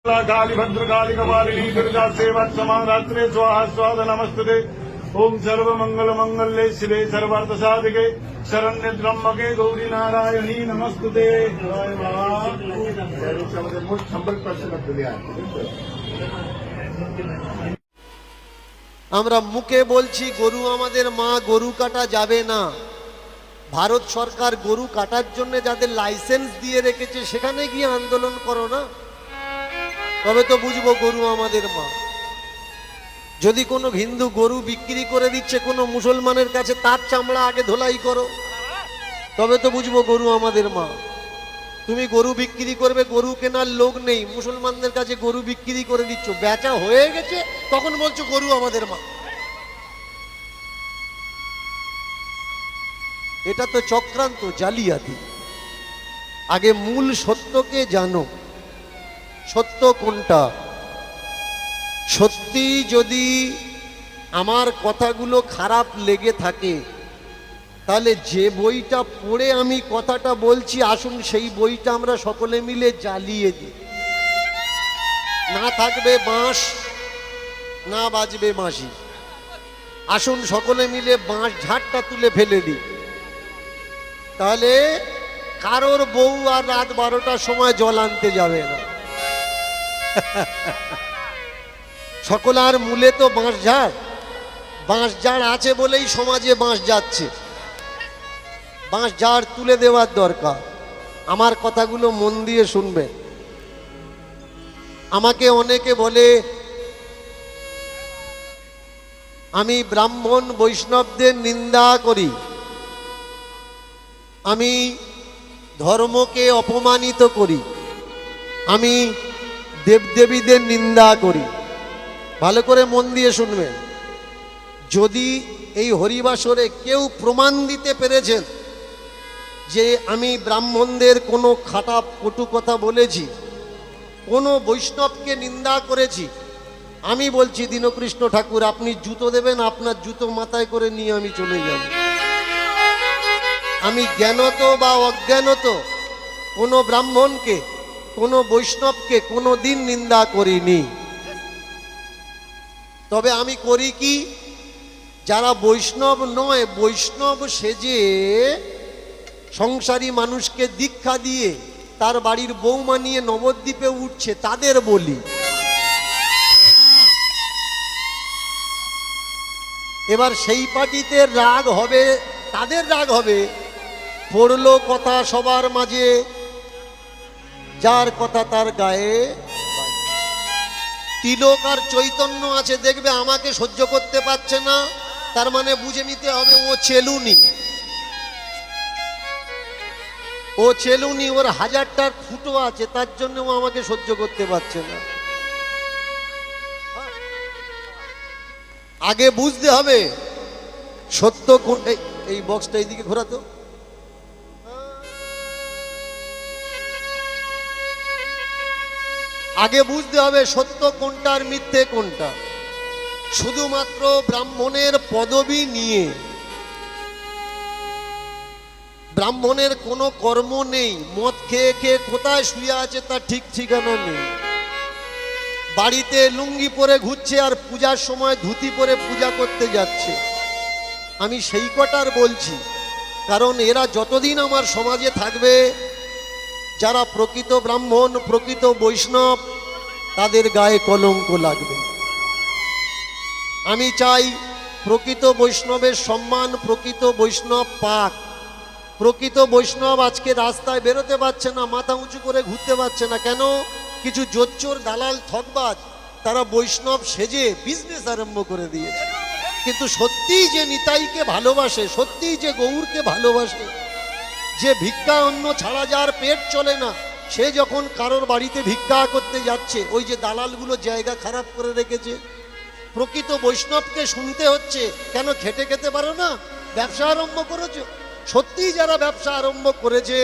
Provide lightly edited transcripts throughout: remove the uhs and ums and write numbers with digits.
काली भद्रकाली कपालिनी दुर्गा सेवत्समारात्रे स्वाहा स्वाहा नमस्ते। ओम सर्वमंगल मंगल्ये शिवे सर्वार्थ साधिके शरण्य त्र्यंबके गौरी नारायणी नमस्ते। আমরা মুখে বলছি গরু আমাদের মা, গরু কাটা যাবে না। ভারত সরকার গরু কাটার জন্য যাদের লাইসেন্স দিয়ে রেখেছে সেখানে গিয়ে আন্দোলন করো না, তবে তো বুঝবো গরু আমাদের মা। যদি কোনো হিন্দু গরু বিক্রি করে দিচ্ছে কোনো মুসলমানের কাছে, তার চামড়া আগে ধোলাই করো, তবে তো বুঝবো গরু আমাদের মা। তুমি গরু বিক্রি করবে, গরু কেনার লোক নেই, মুসলমানদের কাছে গরু বিক্রি করে দিচ্ছ, বেচা হয়ে গেছে তখন বলছো গরু আমাদের মা। এটা তো চক্রান্ত, জালিয়াতি। আগে মূল সত্যকে জানো, সত্য কোনটা। সত্যি যদি আমার কথাগুলো খারাপ লেগে থাকে তাহলে যে বইটা পড়ে আমি কথাটা বলছি, আসুন সেই বইটা আমরা সকলে মিলে জ্বালিয়ে দিই। না থাকবে বাঁশ, না বাজবে বাঁশি, আসুন সকলে মিলে বাঁশ ঝাড়টা তুলে ফেলে দিই। তাহলে কারোর বউ আর রাত 12টার সময় জল আনতে যাবে না। সকলার মূলে তো বাঁশ ঝাড়। বাঁশ ঝাড় আছে বলেই সমাজে বাঁশ যাচ্ছে। বাঁশ ঝাড় তুলে দেওয়ার দরকার। আমার কথাগুলো মন দিয়ে শুনবেন। আমাকে অনেকে বলে আমি ব্রাহ্মণ বৈষ্ণবদের নিন্দা করি, আমি ধর্মকে অপমানিত করি, আমি দেবদেবীদের নিন্দা করি। ভালো করে মন দিয়ে শুনবেন। যদি এই হরিবাসরে কেউ প্রমাণ দিতে পেরেছেন যে আমি ব্রাহ্মণদের কোনো খারাপ কটু কথা বলেছি, কোনো বৈষ্ণবকে নিন্দা করেছি, আমি বলছি দীনকৃষ্ণ ঠাকুর আপনি জুতো দেবেন, আপনার জুতো মাথায় করে নিয়ে আমি চলে যাব। আমি জ্ঞানত বা অজ্ঞানত কোনো ব্রাহ্মণকে, কোনো বৈষ্ণবকে কোনো দিন নিন্দা করিনি। তবে আমি করি কি, যারা বৈষ্ণব নয়, বৈষ্ণব সেজে সংসারী মানুষকে দীক্ষা দিয়ে তার বাড়ির বৌমা নিয়ে নবদ্বীপে উঠছে, তাদের বলি। এবার সেই পার্টিতে রাগ হবে, তাদের রাগ হবে, পড়লো কথা সবার মাঝে, যার কথা তার গায়ে তিলক আর চৈতন্য আছে, দেখবে আমাকে সহ্য করতে পারছে না, তার মানে বুঝে নিতে হবে ও চেলুনি, ও চেলুনি, ওর 1000টার ফুটো আছে, তার জন্য ও আমাকে সহ্য করতে পারছে না। আগে বুঝতে হবে সত্য কোন। এই বক্সটা এইদিকে ঘোরাতো। আগে বুঝতে হবে সত্য কোনটা আর মিথ্যে কোনটা। শুধুমাত্র ব্রাহ্মণের পদবি নিয়ে, ব্রাহ্মণের কোনো কর্ম নেই, মদ খেয়ে খেয়ে কোথায় শুয়ে আছে তার ঠিক ঠিকানা নেই, বাড়িতে লুঙ্গি পরে ঘুরছে আর পূজার সময় ধুতি পরে পূজা করতে যাচ্ছে। আমি সেই কটার বলছি, কারণ এরা যতদিন আমার সমাজে থাকবে, যারা প্রকৃত ব্রাহ্মণ, প্রকৃত বৈষ্ণব, তাদের গায়ে কলঙ্ক লাগবে। আমি চাই প্রকৃত বৈষ্ণবের সম্মান প্রকৃত বৈষ্ণব পাক। প্রকৃত বৈষ্ণব আজকে রাস্তায় বেরোতে পারছে না, মাথা উঁচু করে ঘুরতে পারছে না। কেন? কিছু জোচ্চোর দালাল ঠকবাজ তারা বৈষ্ণব সেজে বিজনেস আরম্ভ করে দিয়েছে। কিন্তু সত্যিই যে নিতাইকে ভালোবাসে, সত্যিই যে গৌরকে ভালোবাসে, যে ভিক্ষা অন্ন ছাড়া যার পেট চলে না, সে যখন কারোর বাড়িতে ভিক্ষা করতে যাচ্ছে, ওই যে দালালগুলো জায়গা খারাপ করে রেখেছে, প্রকৃত বৈষ্ণবকে শুনতে হচ্ছে কেন খেটে খেতে পারো না, ব্যবসা আরম্ভ করেছো। সত্যিই যারা ব্যবসা আরম্ভ করেছে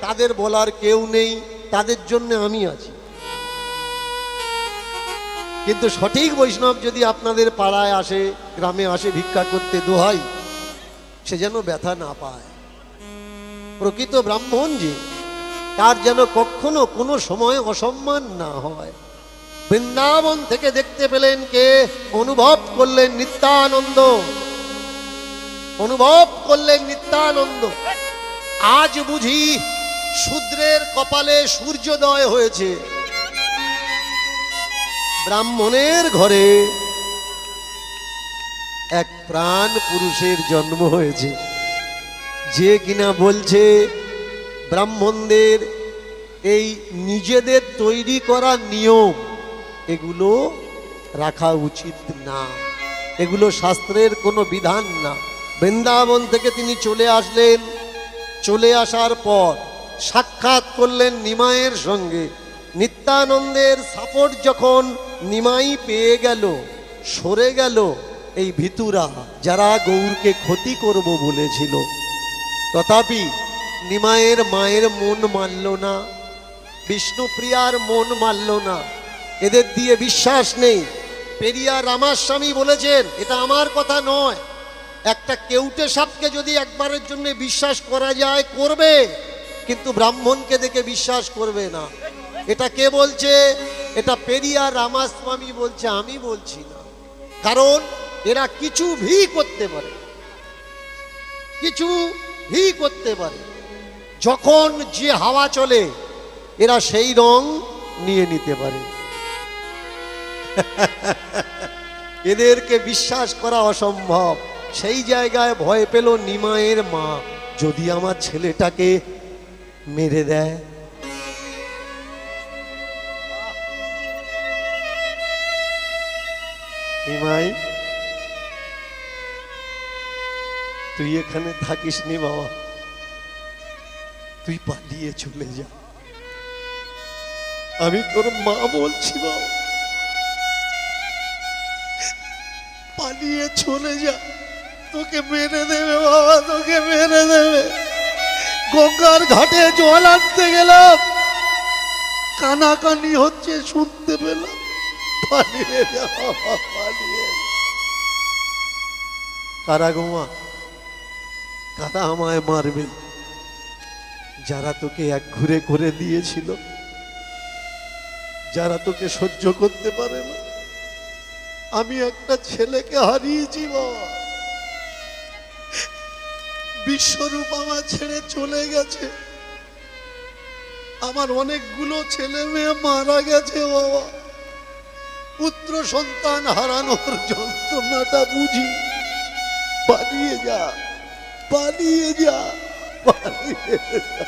তাদের বলার কেউ নেই, তাদের জন্য আমি আছি। কিন্তু সঠিক বৈষ্ণব যদি আপনাদের পাড়ায় আসে, গ্রামে আসে ভিক্ষা করতে, দোহাই সে যেন ব্যথা না পায়। প্রকৃত ব্রাহ্মণ যে, তার যেন কখনো কোনো সময় অসম্মান না হয়। বৃন্দাবন থেকে দেখতে পেলেন কে? অনুভব করলেন নিত্যানন্দ, অনুভব করলেন নিত্যানন্দ। আজ বুঝি শূদ্রের কপালে সূর্যোদয় হয়েছে, ব্রাহ্মণের ঘরে এক প্রাণ পুরুষের জন্ম হয়েছে, যে কিনা বলছে ব্রাহ্মণদের এই নিজেদের তৈরি করা নিয়ম এগুলো রাখা উচিত না, এগুলো শাস্ত্রের কোনো বিধান না। বৃন্দাবন থেকে তিনি চলে আসলেন, চলে আসার পর সাক্ষাৎ করলেন নিমাইয়ের সঙ্গে। নিত্যানন্দের সাপোর্ট যখন নিমাই পেয়ে গেল, সরে গেল এই ভিতুরা যারা গৌরকে ক্ষতি করব বলেছিল, তথাপি নিমাইয়ের মায়ের মন মানল না, বিষ্ণুপ্রিয়ার মন মানল না, এদের দিয়ে বিশ্বাস নেই। পেরিয়ার রামাস্বামী বলেছেন, এটা আমার কথা নয়, একটা কেউটে সাপকে যদি একবারের জন্য বিশ্বাস করা যায় করবে, কিন্তু ব্রাহ্মণকে দেখে বিশ্বাস করবে না। এটা কে বলছে? এটা পেরিয়ার রামাস্বামী বলছে, আমি বলছি না। কারণ এরা কিছু ভি করতে পারে, কিছু ভি করতে পারে, যখন যে হাওয়া চলে এরা সেই রং নিয়ে নিতে পারে। এদেরকে বিশ্বাস করা অসম্ভব। সেই জায়গায় ভয় পেল নিমাইয়ের মা, যদি আমার ছেলেটাকে মেরে দেয়। নিমাই, তুই এখানে থাকিস নি বাবা, তুই পালিয়ে চলে যা, আমি তোর মা বলছি বাবা, পালিয়ে চলে যা, তোকে মেরে দেবে বাবা, তোকে মেরে দেবে। গঙ্গার ঘাটে জল আনতে গেলাম, কানাকানি হচ্ছে শুনতে পেলাম, পালিয়ে যা বাবা, পালিয়ে। কারা গোমা, কারা আমায় মারবে? যারা তোকে এক ঘুরে করে দিয়েছিল, যারা তোকে সহ্য করতে পারে না। আমি একটা ছেলেকে হারিয়েছি বাবা, বিশ্বরূপ আমার ছেড়ে চলে গেছে, আমার অনেকগুলো ছেলে মেয়ে মারা গেছে বাবা, পুত্র সন্তান হারানোর যন্ত্রণাটা বুঝি। পালিয়ে যা, পালিয়ে যা, পালিয়ে যা।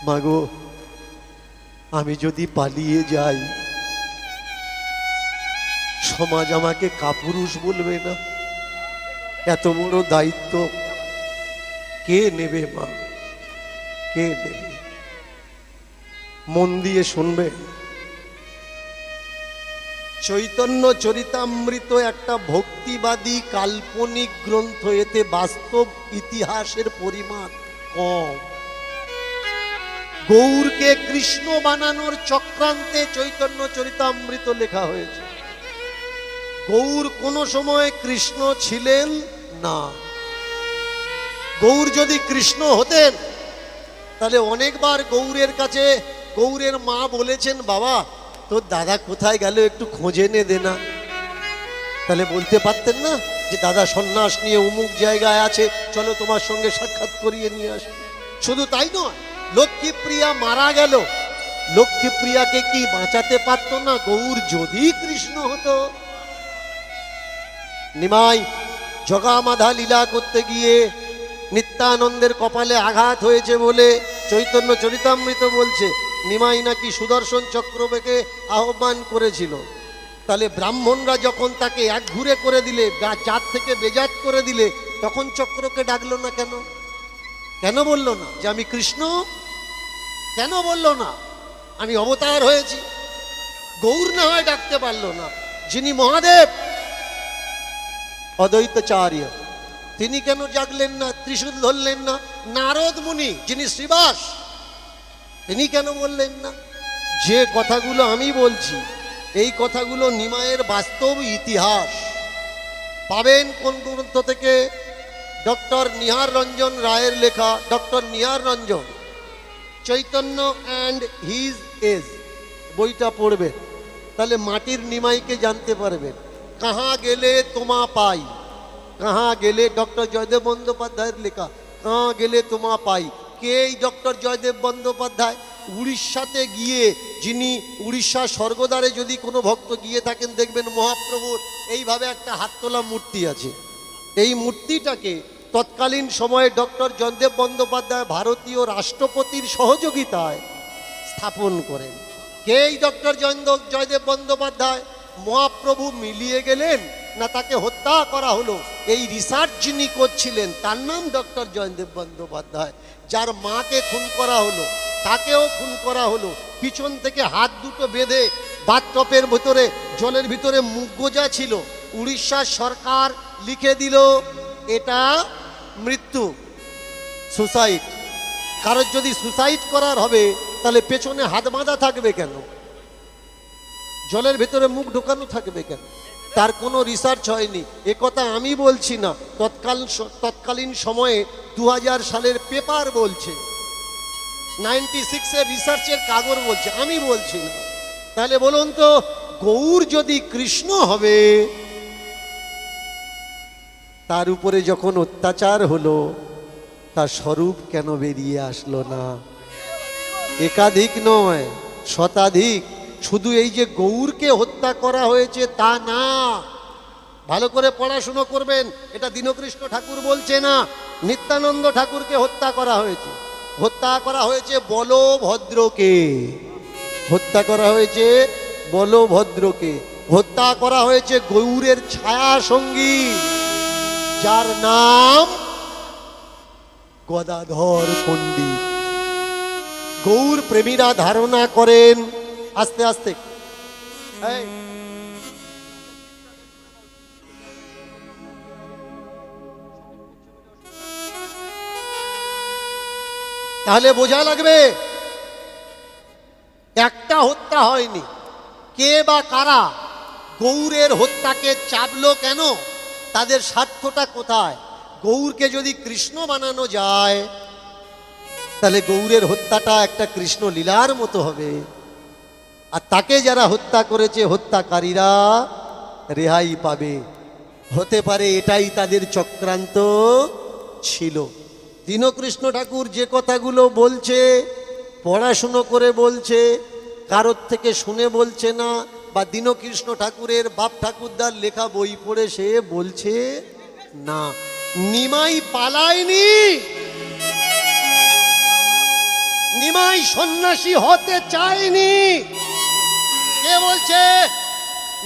মাগো, আমি যদি পালিয়ে যাই সমাজ আমাকে কাপুরুষ বলবে না? এত বড় দায়িত্ব কে নেবে মা, কে নেবে? মন দিয়ে শুনবে। চৈতন্য চরিতামৃত একটা ভক্তিবাদী কাল্পনিক গ্রন্থ, এতে বাস্তব ইতিহাসের পরিমাণ কম। গৌরকে কৃষ্ণ বানানোর চক্রান্তে চৈতন্য চরিতামৃত লেখা হয়েছে। গৌর কোনো সময় কৃষ্ণ ছিলেন না। গৌর যদি কৃষ্ণ হতেন তাহলে অনেকবার গৌরের কাছে গৌরের মা বলেছেন, বাবা তোর দাদা কোথায় গেল একটু খোঁজে এনে দে না। তাহলে বলতে পারতেন না যে দাদা সন্ন্যাস নিয়ে অমুক জায়গায় আছে, চলো তোমার সঙ্গে সাক্ষাৎ করিয়ে নিয়ে আসি। শুধু তাই নয়, লক্ষ্মীপ্রিয়া মারা গেল, লক্ষ্মীপ্রিয়াকে কি বাঁচাতে পারত না গৌর যদি কৃষ্ণ হতো? নিমাই জগামাধা লীলা করতে গিয়ে নিত্যানন্দের কপালে আঘাত হয়েছে বলে চৈতন্য চরিতামৃত বলছে নিমাই নাকি সুদর্শন চক্রকে আহ্বান করেছিল। তাহলে ব্রাহ্মণরা যখন তাকে এক ঘুরে করে দিলে, জাত থেকে বেজাত করে দিলে, তখন চক্রকে ডাকলো না কেন? কেন বলল না যে আমি কৃষ্ণ? কেন বলল না আমি অবতার হয়েছি? গৌর না হয় ডাকতে পারলো না, যিনি মহাদেব অদ্বৈতাচার্য তিনি কেন জাগলেন না, ত্রিশূল ধরলেন না? নারদ মুনি যিনি শ্রীবাস তিনি কেন বললেন না? যে কথাগুলো আমি বলছি এই কথাগুলো নিমাইয়ের বাস্তব ইতিহাস। পাবেন কোন গ্রন্থ থেকে? ডক্টর নিহার রঞ্জন রায়ের লেখা, doctor Nihar Ranjan, Chaitanya and his age, বইটা পড়বে, তাহলে মাটির নিমাইকে জানতে পারবেন। কাহা গেলে তোমা পাই, কাহা গেলে, ডক্টর জয়দেব বন্দ্যোপাধ্যায়ের লেখা, কাহা গেলে তোমা পাই। কে এই ডক্টর জয়দেব বন্দ্যোপাধ্যায়? উড়িষ্যাতে গিয়ে, যিনি উড়িষ্যার স্বর্গদ্বারে যদি কোনো ভক্ত গিয়ে থাকেন দেখবেন মহাপ্রভুর এইভাবে একটা হাত তোলা মূর্তি আছে। এই মূর্তিটাকে তৎকালীন সময়ে ডক্টর জয়দেব বন্দ্যোপাধ্যায় ভারতীয় রাষ্ট্রপতির সহযোগিতায় স্থাপন করেন। কে এই ডক্টর জয়দেব বন্দ্যোপাধ্যায়? মহাপ্রভু মিলিয়ে গেলেন না তাকে হত্যা করা হলো, এই রিসার্চ যিনি করছিলেন তার নাম ডক্টর জয়দেব বন্দ্যোপাধ্যায়। যার মাকে খুন করা হলো তাকেও খুন করা হলো, পিছন থেকে হাত দুটো বেঁধে বাথটপের ভিতরে, জলের ভিতরে মুখ গোজা ছিল। উড়িষ্যার সরকার লিখে দিল এটা মৃত্যু, সুসাইড। কারোর যদি সুসাইড করার হবে তাহলে পেছনে হাত বাঁধা থাকবে কেন? জলের ভেতরে মুখ ঢোকানো থাকবে কেন? তার কোনো রিসার্চ হয়নি। এ কথা আমি বলছি না, তৎকালীন সময়ে 2000 সালের পেপার বলছে, 96-এর রিসার্চের কাগজ বলছে, আমি বলছি না। তাহলে বলুন তো, গৌর যদি কৃষ্ণ হবে, তার উপরে যখন অত্যাচার হলো তার স্বরূপ কেন বেরিয়ে আসলো না? একাধিক নয়, শতাধিক। শুধু এই যে গৌরকে হত্যা করা হয়েছে তা না, ভালো করে পড়াশুনো করবেন। এটা দীনকৃষ্ণ ঠাকুর বলছে না, নিত্যানন্দ ঠাকুরকে হত্যা করা হয়েছে। হত্যা করা হয়েছে বলভদ্রকে, হত্যা করা হয়েছে বলভদ্রকে, হত্যা করা হয়েছে গৌরের ছায়া সঙ্গী যার নাম গদাধর পণ্ডিত। গৌর প্রেমীরা ধারণা করেন, আস্তে আস্তে, তাহলে বোঝা লাগবে একটা হত্যা হয়নি। কে বা কারা গৌরের হত্যাকে চাপলো কেন? তাদের স্বার্থটা কোথায়? গৌরকে যদি কৃষ্ণ বানানো যায় তাহলে গৌরের হত্যাটা একটা কৃষ্ণ লীলার মতো হবে, আর তাকে যারা হত্যা করেছে হত্যাকারীরা রেহাই পাবে। হতে পারে এটাই তাদের চক্রান্ত ছিল। দীনকৃষ্ণ ঠাকুর যে কথাগুলো বলছে পড়াশুনো করে বলছে, কারোর থেকে শুনে বলছে না, বা দীনকৃষ্ণ ঠাকুরের বাপ ঠাকুরদার লেখা বই পড়ে সে বলছে না। নিমাই পালায়নি, নিমাই সন্ন্যাসী হতে চায়নি। কে বলছে?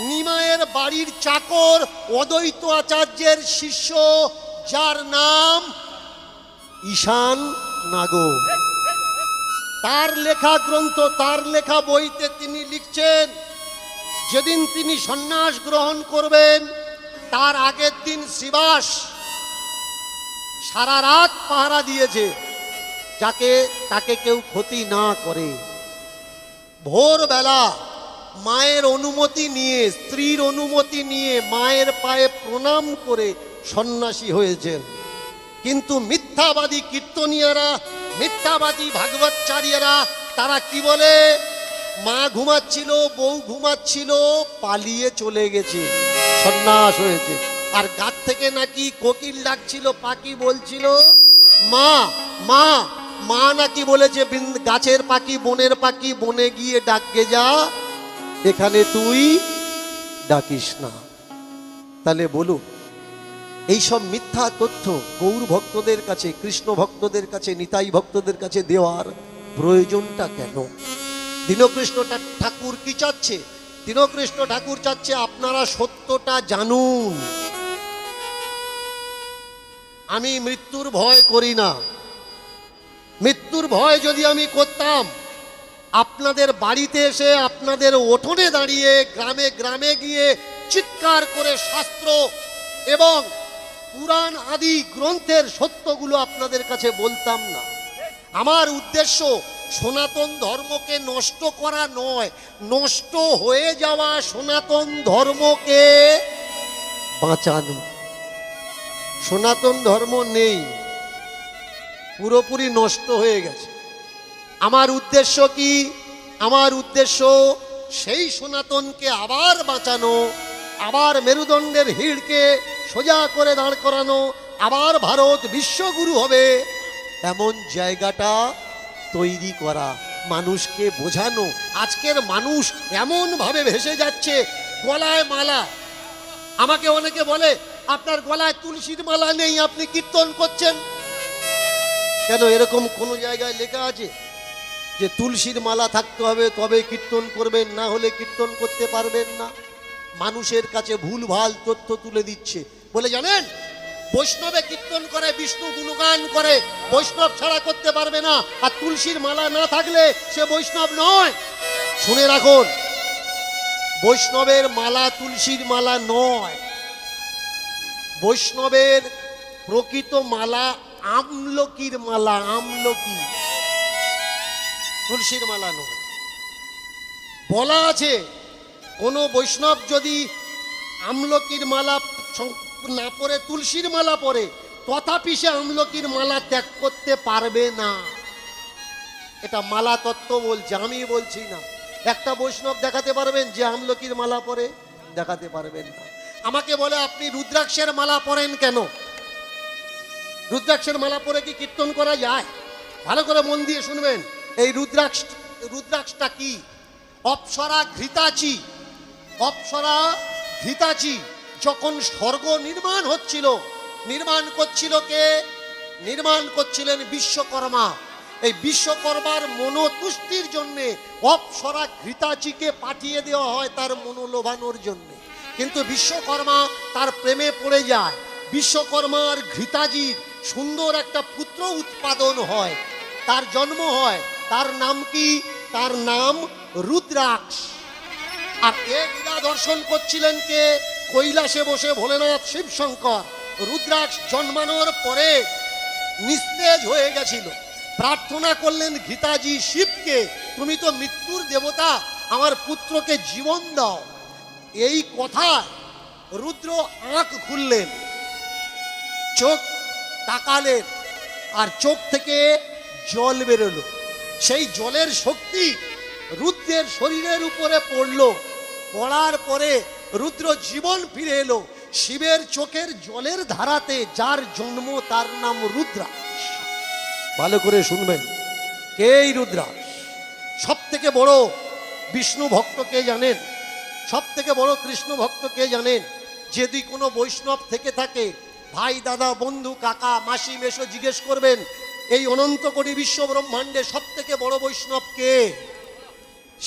নিমাইয়ের বাড়ির চাকর অদ্বৈত আচার্যের শিষ্য, যার নাম ঈশান নাগর। তার লেখা গ্রন্থ, তার লেখা বইতে তিনি লিখছেন, যেদিন তিনি সন্ন্যাস গ্রহণ করবেন তার আগের দিন শিবাস সারা রাত পাহারা দিয়েছে যাকে তাকে কেউ ক্ষতি না করে। ভোরবেলা মায়ের অনুমতি নিয়ে, স্ত্রীর অনুমতি নিয়ে মায়ের পায়ে প্রণাম করে সন্ন্যাসী হয়েছেন। কিন্তু মিথ্যাবাদী কীর্তনীয়রা, মিথ্যাবাদী ভাগবতচারীরা তারা কি বলে? মা ঘুমাচ্ছিল, বউ ঘুমাচ্ছিল, পালিয়ে চলে গেছে, সন্ন্যাস হয়েছে। আর গাছ থেকে নাকি কোকিল ডাকছিল, পাখি বলছিল মা মা মা, নাকি বলেছে গাছের পাখি, বনের পাখি, বনে গিয়ে ডাকগে যা, এখানে তুই ডাকিস না। তাহলে বলুন, এইসব মিথ্যা তথ্য গৌর ভক্তদের কাছে, কৃষ্ণ ভক্তদের কাছে, নিতাই ভক্তদের কাছে দেওয়ার প্রয়োজনটা কেন? দীনকৃষ্ণ ঠাকুর কি চাচ্ছে? দীনকৃষ্ণ ঠাকুর চাচ্ছে আপনারা সত্যটা জানুন। আমি মৃত্যুর ভয় করি না। মৃত্যুর ভয় যদি আমি করতাম, আপনাদের বাড়িতে এসে, আপনাদের উঠোনে দাঁড়িয়ে, গ্রামে গ্রামে গিয়ে চিৎকার করে শাস্ত্র এবং পুরাণ আদি গ্রন্থের সত্যগুলো আপনাদের কাছে বলতাম না। আমার উদ্দেশ্য সনাতন ধর্মকে নষ্ট করা নয়, নষ্ট হয়ে যাওয়া সনাতন ধর্মকে বাঁচানো। সনাতন ধর্ম নেই, পুরোপুরি নষ্ট হয়ে গেছে। আমার উদ্দেশ্য কি? আমার উদ্দেশ্য সেই সনাতনকে আবার বাঁচানো, আবার মেরুদণ্ডের হিড়কে সোজা করে দাঁড় করানো, আবার ভারত বিশ্বগুরু হবে এমন জায়গাটা তৈরি করা, মানুষকে বোঝানো। আজকের মানুষ এমন ভাবে ভেসে যাচ্ছে, গলায় মালা। আমাকে অনেকে বলে আপনার গলায় তুলসীর মালা নেই, আপনি কীর্তন করছেন কেন? এরকম কোনো জায়গায় লেখা আছে যে তুলসীর মালা থাকতে হবে তবে কীর্তন করবেন, না হলে কীর্তন করতে পারবেন না? মানুষের কাছে ভুলভাল তথ্য তুলে দিচ্ছে। বলে জানেন, বৈষ্ণবে কীর্তন করে, বিষ্ণু গুণগান করে, বৈষ্ণব ছাড়া করতে পারবে না, আর তুলসীর মালা না থাকলে সে বৈষ্ণব নয়। শুনে রাখুন, বৈষ্ণবের মালা তুলসীর মালা নয়। বৈষ্ণবের প্রকৃত মালা আমলকির মালা, আমলকি, তুলসীর মালা নয়। বলা আছে কোন বৈষ্ণব যদি আমলকির মালা না পরে তুলসীর মালা পরে, তথাপি সে আমলকির মালা ত্যাগ করতে পারবে না। এটা মালা তত্ত্ব বলছে, আমি বলছি না। একটা বৈষ্ণব দেখাতে পারবেন যে আমলকির মালা পরে? দেখাতে পারবেন না। আমাকে বলে আপনি রুদ্রাক্ষের মালা পরেন কেন? রুদ্রাক্ষের মালা পরে কি কীর্তন করা যায়? ভালো করে মন দিয়ে শুনবেন। এই রুদ্রাক্ষটা কি? অপ্সরা ঘৃতাচি। অপ্সরা ঘৃতাচি যখন স্বর্গ নির্মাণ হচ্ছিল, নির্মাণ করছিল কে? নির্মাণ করছিলেন বিশ্বকর্মা। এই বিশ্বকর্মার মনোতুষ্টির জন্যে অপ্সরা ঘৃতাচিকে পাঠিয়ে দেওয়া হয় তার মনোলোভানোর জন্যে। কিন্তু বিশ্বকর্মা তার প্রেমে পড়ে যায়। বিশ্বকর্মার ঘৃতাজির সুন্দর একটা পুত্র উৎপাদন হয়, তার জন্ম হয়। তার নাম কি? তার নাম রুদ্রাক্ষ। আর এ লীলা দর্শন করছিলেন কে? কৈলাসে বসে ভোলেনাথ শিবশঙ্কর। রুদ্রাক্ষ জন্মানোর পরে নিস্তেজ হয়ে গেছিল। প্রার্থনা করলেন ঘৃতাজি শিবকে, তুমি তো মৃত্যুর দেবতা, আমার পুত্রকে জীবন দাও। এই কথা রুদ্র আঁখ খুললেন, চোখ তাকালেন, আর চোখ থেকে জল বেরোলো। সেই জলের শক্তি রুদ্রের শরীরের উপরে পড়ল। পড়ার পরে রুদ্র জীবন ফিরে এলো। শিবের চোখের জলের ধারাতে যার জন্ম তার নাম রুদ্রাক্ষ। ভালো করে শুনবেন, কে এই রুদ্রাক্ষ? সব থেকে বড় বিষ্ণু ভক্ত কে জানেন? সব থেকে বড় কৃষ্ণ ভক্ত কে জানেন? যদি কোনো বৈষ্ণব থেকে থাকে, ভাই, দাদা, বন্ধু, কাকা, মাসি, মেশো জিজ্ঞেস করবেন এই অনন্ত কোটি বিশ্ব ব্রহ্মাণ্ডে সব থেকে বড় বৈষ্ণব কে?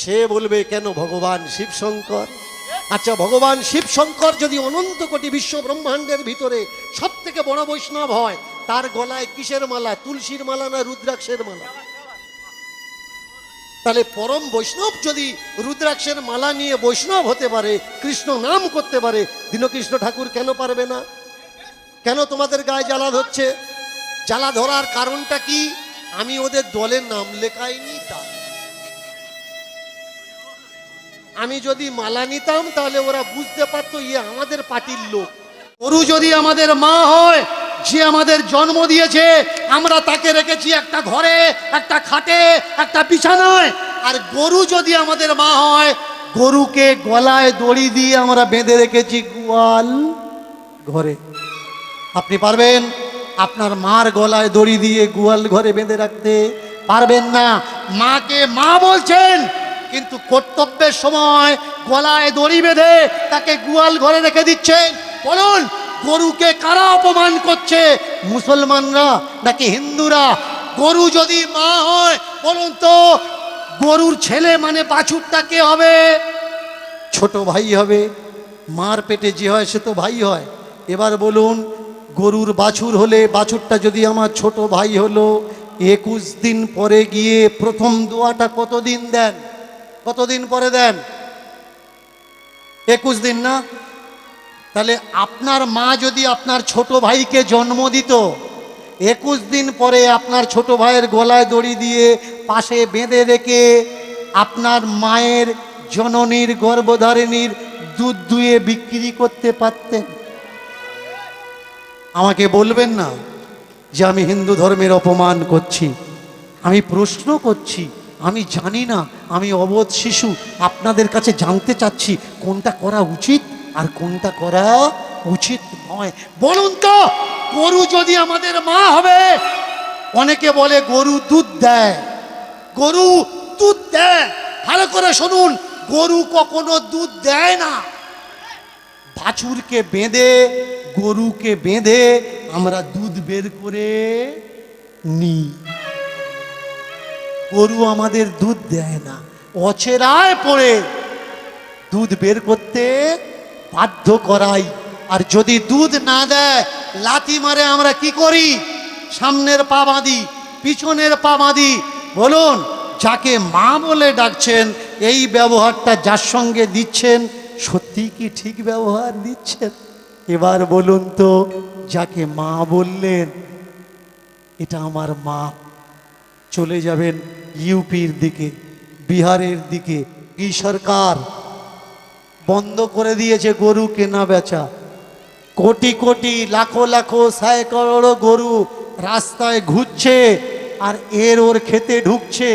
সে বলবে কেন? ভগবান শিবশঙ্কর। আচ্ছা, ভগবান শিবশঙ্কর যদি অনন্ত কোটি বিশ্ব ব্রহ্মাণ্ডের ভিতরে সব থেকে বড় বৈষ্ণব হয়, তার গলায় কিসের মালা? তুলসীর মালা না রুদ্রাক্ষের মালা? তাহলে পরম বৈষ্ণব যদি রুদ্রাক্ষের মালা নিয়ে বৈষ্ণব হতে পারে, কৃষ্ণ নাম করতে পারে, দীনকৃষ্ণ ঠাকুর কেন পারবে না? কেন তোমাদের গায়ে জ্বালা ধরছে? জ্বালা ধরার কারণটা কি? আমি ওদের দলের নাম লেখাইনি তাই। আমি যদি মালা নিতাম তাহলে ওরা বুঝতে পারতো ইয়ে আমাদের পার্টির লোক। গরু যদি আমাদের মা হয়, যে আমাদের জন্ম দিয়েছে, আমরা তাকে রেখেছি একটা ঘরে, একটা খাটে, একটা বিছানায়। আর গরু যদি আমাদের মা হয়, গরুকে গলায় দড়ি দিয়ে আমরা বেঁধে রেখেছি গোয়াল ঘরে। আপনি পারবেন আপনার মার গলায় দড়ি দিয়ে গোয়াল ঘরে বেঁধে রাখতে? পারবেন না। মাকে মা বলছেন, কিন্তু কর্তব্যের সময় গলায় দড়ি বেঁধে তাকে গোয়াল ঘরে রেখে দিচ্ছেন। বলুন, গরুকে কারা অপমান করছে? মুসলমানরা নাকি হিন্দুরা? গরু যদি মা হয়, বলুন তো গরুর ছেলে মানে বাছুরটা কে হবে? ছোট ভাই হবে। মার পেটে যে হয় সে তো ভাই হয়। এবার বলুন, গরুর বাছুর হলে, বাছুরটা যদি আমার ছোট ভাই হলো, 21 দিন পরে গিয়ে প্রথম দোয়াটা কতদিন দেন? কতদিন পরে দেন? 21 দিন না? তাহলে আপনার মা যদি আপনার ছোট ভাইকে জন্ম দিত, 21 দিন পরে আপনার ছোট ভাইয়ের গলায় দড়ি দিয়ে পাশে বেঁধে রেখে আপনার মায়ের জননীর গর্ভধারিণীর দুধ দুয়ে বিক্রি করতে পারতেন? আমাকে বলবেন না যে আমি হিন্দু ধর্মের অপমান করছি। আমি প্রশ্ন করছি, আমি জানি না, আমি অবোধ শিশু, আপনাদের কাছে জানতে চাচ্ছি কোনটা করা উচিত আর কোনটা করা উচিত নয়। বলুন তো, গরু যদি আমাদের মা হবে, অনেকে বলে গরু দুধ দেয়, গরু দুধ দেয়। ভালো করে শুনুন, গরু কখনো দুধ দেয় না। বাছুরকে বেঁধে, গরুকে বেঁধে আমরা দুধ বের করে নিই। গরু আমাদের দুধ দেয় না, অচেরায় পড়ে দুধ বের করতে বাধ্য করাই। আর যদি দুধ না দেয়, লাথি মারে আমরা কি করি? সামনের পা বাঁধি, পিছনের পা বাঁধি। বলুন, যাকে মা বলে ডাকছেন, এই ব্যবহারটা যার সঙ্গে দিচ্ছেন, সত্যি কি ঠিক ব্যবহার দিচ্ছেন? এবার বলুন তো, যাকে মা বললেন, এটা আমার মা, চলে যাবেন ইউপির দিকে, বিহারের দিকে। কি সরকার বন্ধ করে দিয়েছে গরু কেনা বেচা। কোটি কোটি, লাখো লাখো, সাইকড়ো গরু রাস্তায় ঘুরছে, আর ওর খেতে ঢুকছে।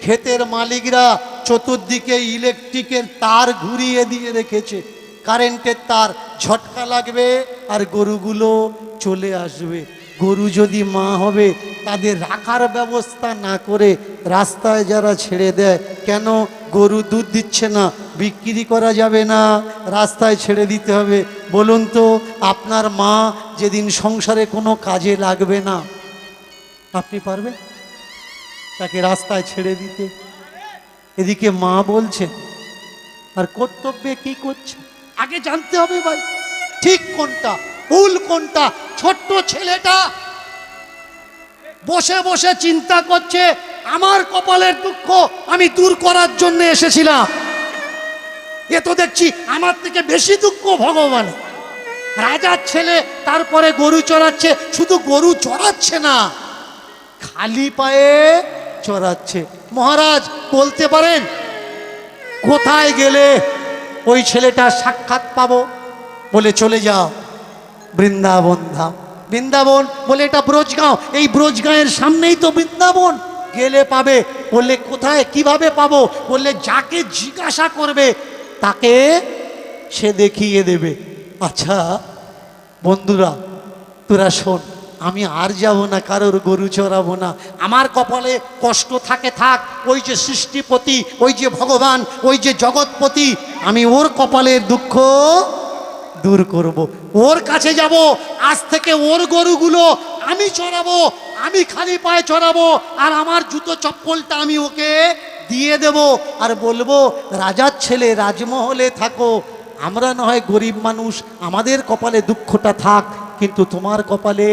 ক্ষেতের মালিকরা চতুর্দিকে ইলেকট্রিকের তার ঘুরিয়ে দিয়ে রেখেছে, কারেন্টের তার, ঝটকা লাগবে আর গরুগুলো চলে আসবে। গরু যদি মা হবে, তাদের রাখার ব্যবস্থা না করে রাস্তায় যারা ছেড়ে দেয়, কেন? গরু দুধ দিচ্ছে না, বিক্রি করা যাবে না, রাস্তায় ছেড়ে দিতে হবে। বলুন তো, আপনার মা যেদিন সংসারে কোনো কাজে লাগবে না, আপনি পারবেন তাকে রাস্তায় ছেড়ে দিতে? এদিকে মা বলছেন, আর কর্তব্যে কি করছে আগে জানতে হবে ভাই, ঠিক কোনটা ভুল কোনটা। ছোট্ট ছেলেটা বসে বসে চিন্তা করছে, আমার কপালের দুঃখ আমি দূর করার জন্য এসেছিলাম, এ তো দেখছি আমার থেকে বেশি দুঃখ ভগবান। রাজার ছেলে, তারপরে গরু চড়াচ্ছে। শুধু গরু চড়াচ্ছে না, খালি পায়ে চড়াচ্ছে। মহারাজ বলতে পারেন, কোথায় গেলে ওই ছেলেটার সাক্ষাৎ পাবো? বলে চলে যাও বৃন্দাবন ধাম। বৃন্দাবন বলে এটা ব্রজগাঁও, এই ব্রজগাঁয়ের সামনেই তো বৃন্দাবন, গেলে পাবে। বললে কোথায়, কিভাবে পাবো? বললে যাকে জিজ্ঞাসা করবে তাকে সে দেখিয়ে দেবে। আচ্ছা বন্ধুরা, তোরা শোন, আমি আর যাব না, কারোর গরু চড়াবো না। আমার কপালে কষ্ট থাকে থাক, ওই যে সৃষ্টিপতি, ওই যে ভগবান, ওই যে জগৎপতি, আমি ওর কপালের দুঃখ দূর করব। ওর কাছে যাব, আজ থেকে ওর গরুগুলো আমি চড়াবো, আমি খালি পায়ে চড়াবো, আর আমার জুতো চপ্পলটা আমি ওকে দিয়ে দেব, আর বলবো, রাজার ছেলে রাজমহলে থাকো, আমরা না হয় গরিব মানুষ, আমাদের কপালে দুঃখটা থাক, কিন্তু তোমার কপালে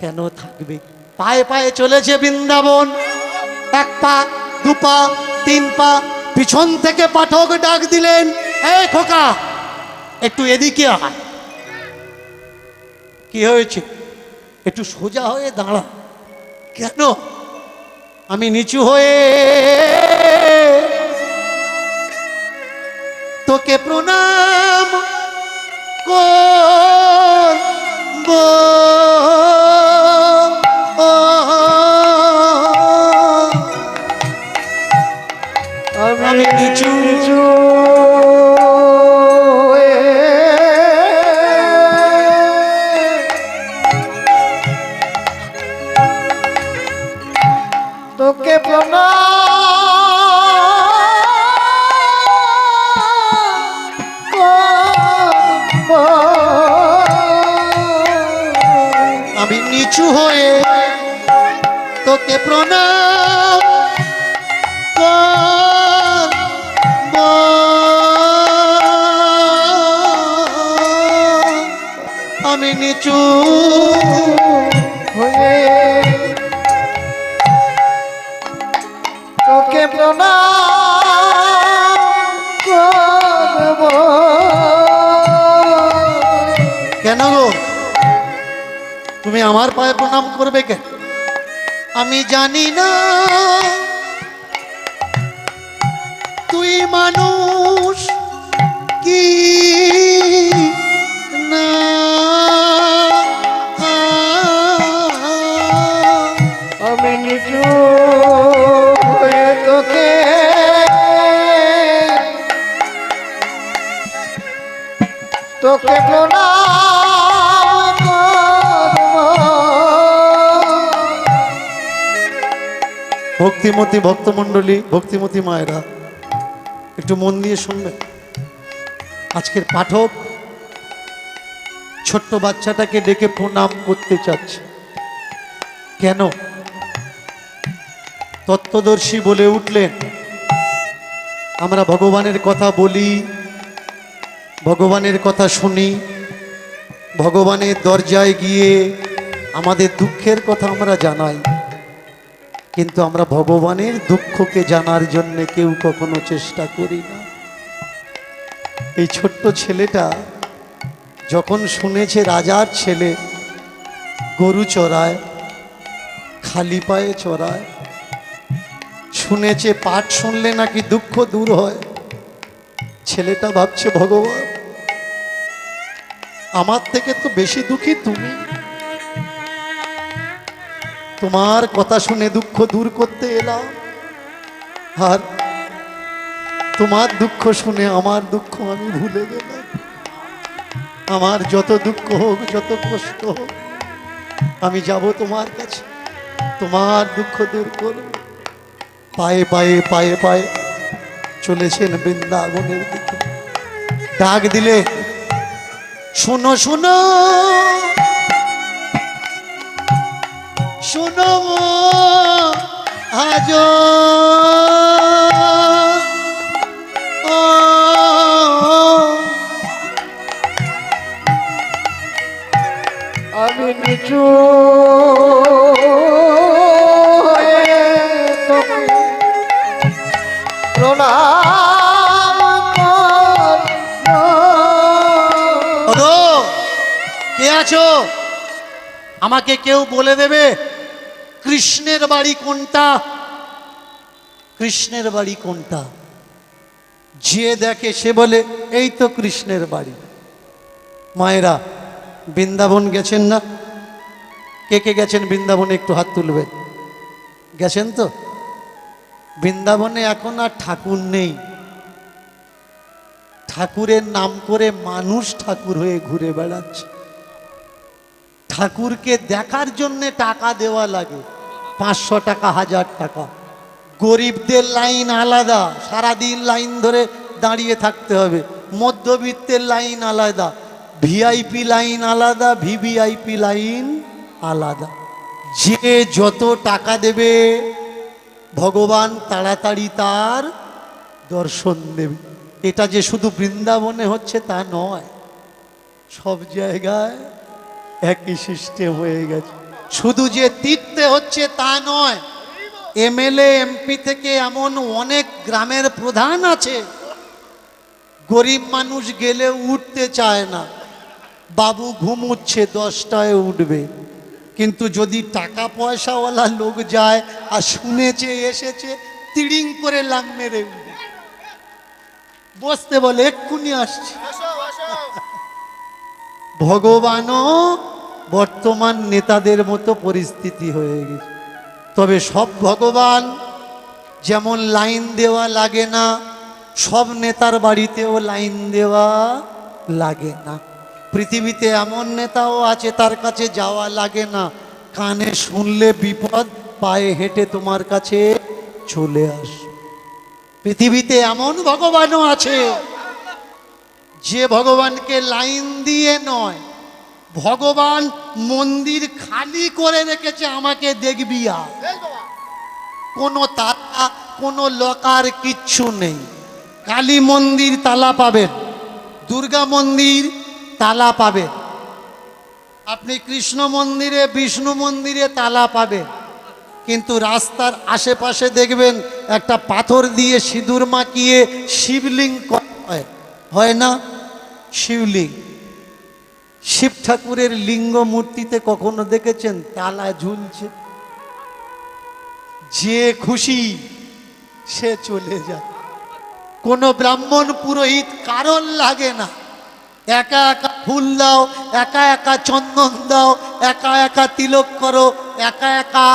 কেন থাকবে? পায়ে পায়ে চলেছে বৃন্দাবন। এক পা, দু পা, তিন পা, পিছন থেকে পাঠক ডাক দিলেন, এই খোকা, একটু এদিকে আয়। কি হয়েছে? একটু সোজা হয়ে দাঁড়া। কেন? আমি নিচু হয়ে তোকে প্রণাম করব। আমি নিচু তোকে প্রণাম করব। আমি নিচু হয়ে তোকে প্রণাম করব। আমি নিচু হয়ে তোকে প্রণাম করব। কেন গো, তুমি আমার পায়ে প্রণাম করবে কেন? আমি জানি না তুই মানুষ কি না, আমি নিচু হয়ে তোকে প্রণাম করব ভক্তিমতী ভক্তমণ্ডলী, ভক্তিমতী মায়েরা একটু মন দিয়ে শুনবেন। আজকের পাঠক ছোট্ট বাচ্চাটাকে ডেকে প্রণাম করতে চাচ্ছে। কেন? তত্ত্বদর্শী বলে উঠলেন, আমরা ভগবানের কথা বলি, ভগবানের কথা শুনি, ভগবানের দরজায় গিয়ে আমাদের দুঃখের কথা আমরা জানাই, কিন্তু আমরা ভগবানের দুঃখকে জানার জন্য কেউ কখনো চেষ্টা করি না। এই ছোট্ট ছেলেটা যখন শুনেছে রাজার ছেলে গরু চড়ায়, খালি পায়ে চড়ায়, শুনেছে পাঠ শুনলে নাকি দুঃখ দূর হয়, ছেলেটা ভাবছে ভগবান আমার থেকে তো বেশি দুঃখী তুমি, তোমার কথা শুনে দুঃখ দূর করতে এলাম, আর তোমার দুঃখ শুনে আমার দুঃখ আমি ভুলে গেলাম। আমার যত দুঃখ হোক, যত কষ্ট হোক, আমি যাব তোমার কাছে, তোমার দুঃখ দূর করব। পায়ে পায়ে পায়ে পায়ে চলেছেন বৃন্দাবনের দিকে। ডাক দিলে, শোনো শোনো শোনো আজ আমি নিচু হয়ে তোকে প্রণাম করব। ওগো, কে আছো? আমাকে কেউ বলে দেবে কৃষ্ণের বাড়ি কোনটা? কৃষ্ণের বাড়ি কোনটা? যে দেখে সে বলে এই তো কৃষ্ণের বাড়ি। মায়েরা বৃন্দাবন গেছেন না? কে কে গেছেন বৃন্দাবনে? একটু হাত তুলবে। গেছেন তো? বৃন্দাবনে এখন আর ঠাকুর নেই, ঠাকুরের নাম করে মানুষ ঠাকুর হয়ে ঘুরে বেড়াচ্ছে। ঠাকুরকে দেখার জন্য টাকা দেওয়া লাগে, 500 টাকা, 1000 টাকা। গরিবদের লাইন আলাদা, সারাদিন লাইন ধরে দাঁড়িয়ে থাকতে হবে। মধ্যবিত্তের লাইন আলাদা, ভিআইপি লাইন আলাদা, ভিভিআইপি লাইন আলাদা। যে যত টাকা দেবে ভগবান তাড়াতাড়ি তার দর্শন দেবে। এটা যে শুধু বৃন্দাবনে হচ্ছে তা নয়, সব জায়গায় একই সিস্টেম হয়ে গেছে। শুধু যে তীর্থে হচ্ছে তা নয়, এমএলএ এমপি থেকে এমন অনেক গ্রামের প্রধান আছে, গরিব মানুষ গেলে উঠতে চায় না, বাবু ঘুমুচ্ছে 10টায় উঠবে। কিন্তু যদি টাকা পয়সাওয়ালা লোক যায় আর শুনেছে এসেছে, তিড়িং করে লাং মেরে উঠবে, বসতে বলে এক্ষুনি আসছে। ভগবানও বর্তমান নেতাদের মতো পরিস্থিতি হয়ে গেছে। তবে সব ভগবান যেমন লাইন দেওয়া লাগে না, সব নেতার বাড়িতেও লাইন দেওয়া লাগে না। পৃথিবীতে এমন নেতাও আছে তার কাছে যাওয়া লাগে না, কানে শুনলে বিপদ, পায়ে হেঁটে তোমার কাছে চলে আস। পৃথিবীতে এমন ভগবানও আছে যে ভগবানকে লাইন দিয়ে নয়, ভগবান মন্দির খালি করে রেখেছে, আমাকে দেখবি আর। কোনো তালা, কোনো লকার কিচ্ছু নেই। কালী মন্দির তালা পাবেন, দুর্গা মন্দির তালা পাবেন, আপনি কৃষ্ণ মন্দিরে, বিষ্ণু মন্দিরে তালা পাবেন। কিন্তু রাস্তার আশেপাশে দেখবেন একটা পাথর দিয়ে সিঁদুর মাখিয়ে শিবলিঙ্গ হয়, হয় না? শিবলিঙ্গ, শিব ঠাকুরের লিঙ্গ মূর্তিতে কখনো দেখেছেন তালা ঝুলছে? যে খুশি সে চলে যায়, কোনো ব্রাহ্মণ পুরোহিত কারণ লাগে না। একা একা ফুল দাও, একা একা চন্দন দাও, একা একা তিলক করো, একা একা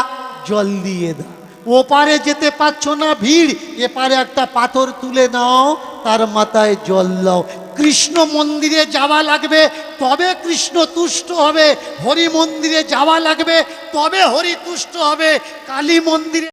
জল দিয়ে দাও। ওপারে যেতে পারছো না ভিড়, এপারে একটা পাথর তুলে নাও, তার মাথায় জল দাও। কৃষ্ণ মন্দিরে যাওয়া লাগবে, তবে কৃষ্ণ তুষ্ট হবে। হরি মন্দিরে যাওয়া লাগবে, তবে হরি তুষ্ট হবে। কালী মন্দিরে